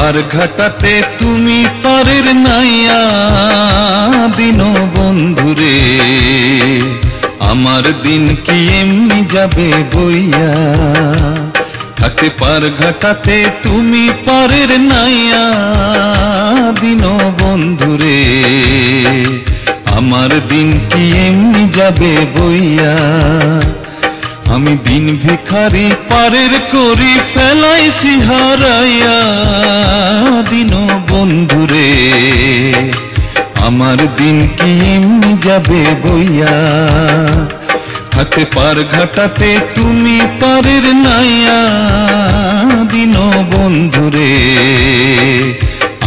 পার ঘাটাতে তুমি পারের নাইয়া দিন বন্ধুরে, আমার দিন কি এমনি যাবে বইয়া। থাকতে পার ঘাটাতে তুমি পারের নাইয়া দিন বন্ধুরে, আমার দিন কি এমনি যাবে বইয়া। আমি দিন ভিখারি পারের করি ফেলাইছি হারাইয়া দিন বন্ধুরে, আমার দিন কি এমনি যাবে বইয়া। থাকতে পার ঘাটাতে তুমি পারের নাইয়া দিন বন্ধুরে,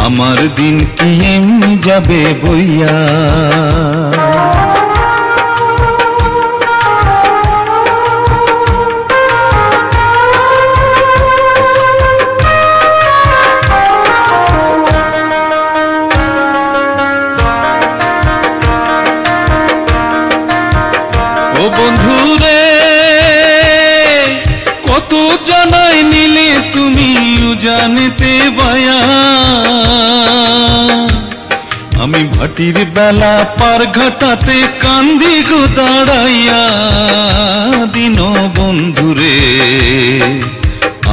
আমার দিন কি এমনি যাবে বইয়া। ও বন্ধুরে কত জানাই নিলে তুমি জানিতে বায়া, আমি ভাটির বেলা পার ঘাটাতে কান্দি গো দাঁড়াইয়া দিন বন্ধুরে,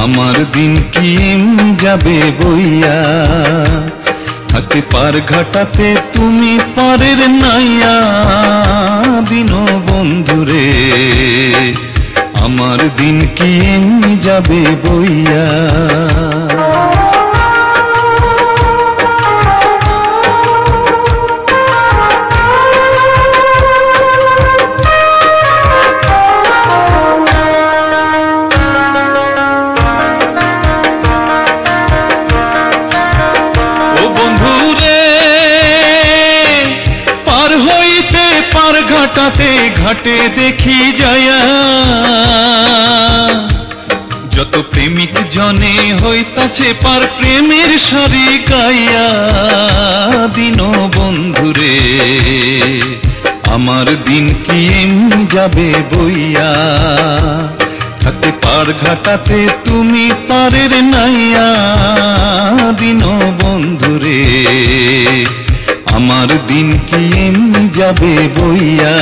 আমার দিন কি এমনি যাবে বইয়া। থাকতে পার ঘাটাতে তুমি পারের নাইয়া দিন বন্ধুরে, আমার দিন কি এমনি যাবে বইয়া। ঘাটাতে ঘাটে দেখি যায়া যত প্রেমিক জনে হইতাছে পার প্রেমের সারি গাইয়া দিন বন্ধুরে, আমার দিন কি এমনি যাবে বইয়া। থাকতে পার ঘাটাতে তুমি পারের নাইয়া দিন বন্ধুরে, আমার দিন কি এমনি যাবে বইয়া।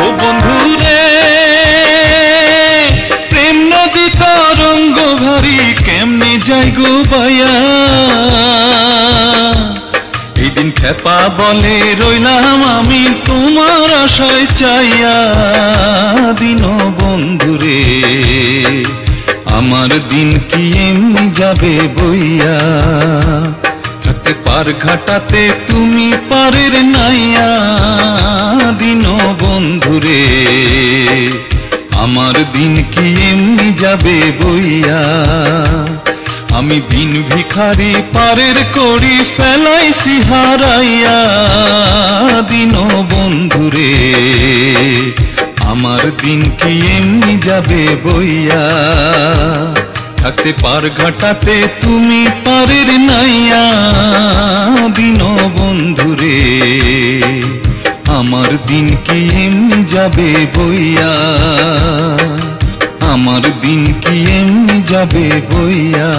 ও বন্ধুরে প্রেম নদী তরঙ্গ ভারী কেমনে যাই গো বায়া। এই দিন খেপা বলে রইলাম আমি তোমার আশায় চাইয়া দিন বন্ধুরে, আমার দিন কি এমনি যাবে বইয়া। থাকতে পার ঘাটাতে তুমি পারের নাইয়া দিন বন্ধুরে, আমার দিন কি এমনি যাবে বইয়া। আমি দিন ভিখারি পারের করি ফেলাইছি হারাইয়া দিন বন্ধুরে, আমার দিন কি এমনি যাবে বইয়া। থাকতে পার ঘাটাতে তুমি পারের নাইয়া দিন বন্ধুরে, আমার দিন কি এমনি যাবে বইয়া। আমার দিন কি এমনি যাবে বইয়া,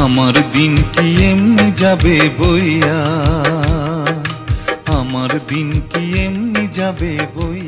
আমার দিন কি এমনি যাবে বইয়া, আমার দিন কি এমনি যাবে বইয়া।